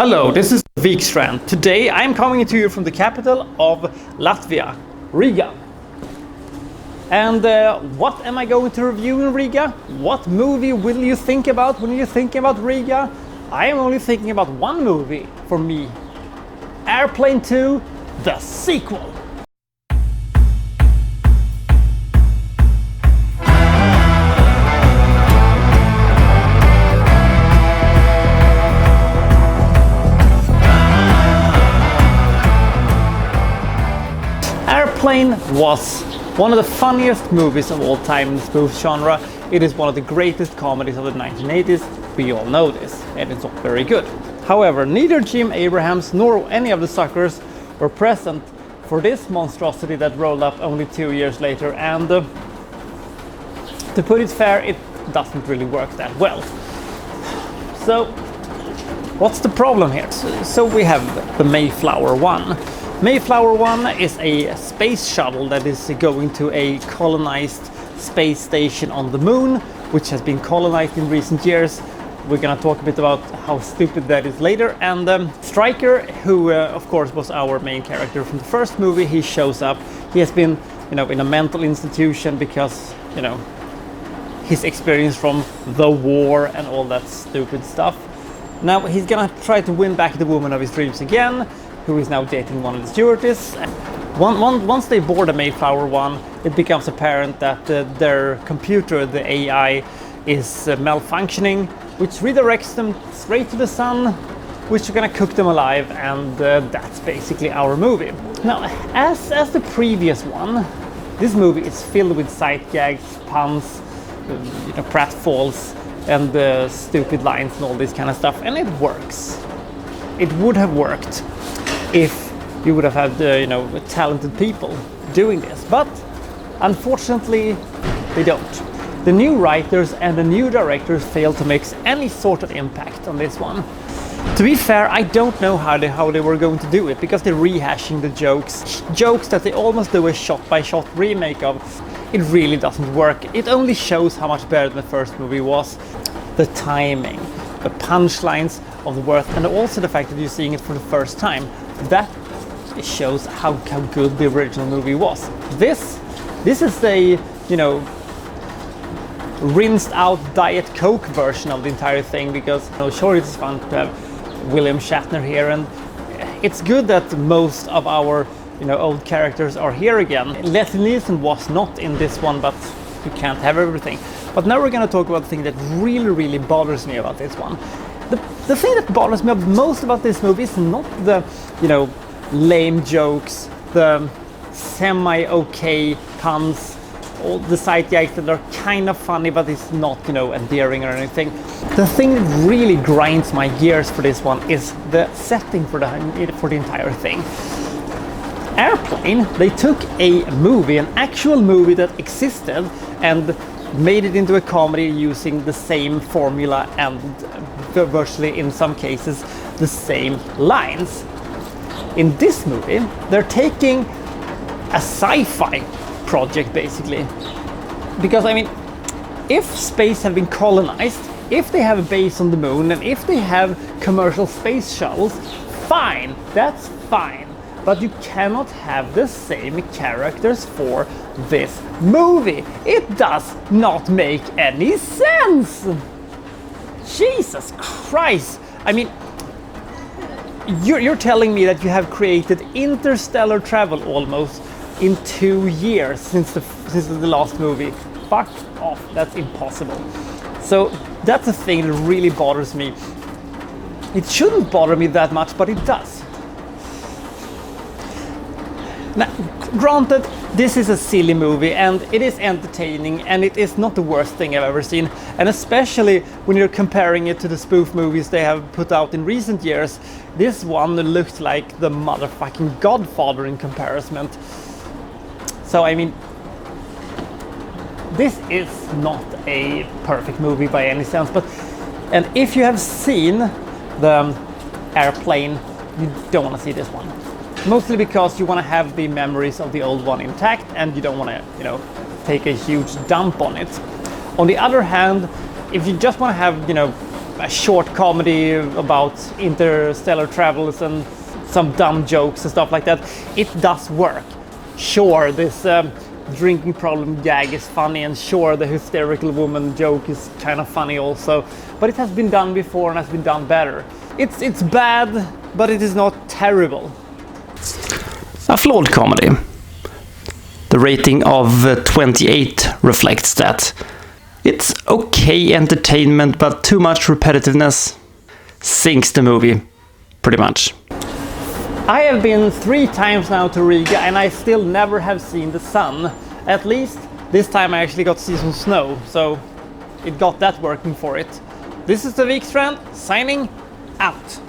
Hello, this is Vikstrand. Today I'm coming to you from the capital of Latvia, Riga. And what am I going to review in Riga? What movie will you think about when you think about Riga? I am only thinking about one movie for me. Airplane 2, the sequel. Airplane was one of the funniest movies of all time in the spoof genre. It is one of the greatest comedies of the 1980s. We all know this, and it's not very good. However, neither Jim Abrahams nor any of the suckers were present for this monstrosity that rolled up only 2 years later, and to put it fair, it doesn't really work that well. So, what's the problem here? So we have the Mayflower 1. Mayflower 1 is a space shuttle that is going to a colonized space station on the moon, which has been colonized in recent years. We're gonna talk a bit about how stupid that is later. And Stryker, who of course was our main character from the first movie, he shows up. He has been, in a mental institution because, his experience from the war and all that stupid stuff. Now he's gonna try to win back the woman of his dreams again, who is now dating one of the stewardesses. Once they board the Mayflower 1, it becomes apparent that their computer, the AI, is malfunctioning, which redirects them straight to the sun, which are gonna cook them alive, and that's basically our movie. Now, as the previous one, this movie is filled with sight gags, puns, pratfalls, and stupid lines and all this kind of stuff, and it works. It would have worked if you would have had talented people doing this, but unfortunately they don't. The new writers and the new directors failed to make any sort of impact on this one. To be fair, I don't know how they were going to do it, because they're rehashing the jokes that they almost do a shot-by-shot remake of. It really doesn't work. It only shows how much better the first movie was. The timing, the punchlines of the worth, and also the fact that you're seeing it for the first time. That shows how good the original movie was. This is the rinsed out Diet Coke version of the entire thing, because sure, it's fun to have William Shatner here, and it's good that most of our old characters are here again. Leslie Nielsen was not in this one, but you can't have everything. But now we're going to talk about the thing that really bothers me about this one. The thing that bothers me most about this movie is not the lame jokes, the semi-okay puns, all the side gags that are kind of funny but it's not endearing or anything. The thing that really grinds my gears for this one is the setting for the entire thing. Airplane, they took a movie, an actual movie that existed, and made it into a comedy using the same formula and virtually in some cases the same lines. In this movie, they're taking a sci-fi project basically, because if space have been colonized, if they have a base on the moon, and if they have commercial space shuttles, fine, that's fine. But you cannot have the same characters for this movie. It does not make any sense. Jesus Christ. You're telling me that you have created interstellar travel almost in 2 years since the last movie. Fuck off, that's impossible. So that's a thing that really bothers me. It shouldn't bother me that much, but it does. Now, granted, this is a silly movie and it is entertaining and it is not the worst thing I've ever seen, and especially when you're comparing it to the spoof movies they have put out in recent years, this one looked like the motherfucking Godfather in comparison. So this is not a perfect movie by any sense, and if you have seen the Airplane, you don't want to see this one. Mostly because you want to have the memories of the old one intact and you don't want to, take a huge dump on it. On the other hand, if you just want to have, a short comedy about interstellar travels and some dumb jokes and stuff like that, it does work. Sure, this drinking problem gag is funny, and sure, the hysterical woman joke is kind of funny also, but it has been done before and has been done better. It's bad, but it is not terrible. A flawed comedy. The rating of 28 reflects that. It's okay entertainment, but too much repetitiveness sinks the movie, pretty much. I have been 3 times now to Riga, and I still never have seen the sun. At least this time I actually got to see some snow, so it got that working for it. This is the Vikstrand, signing out.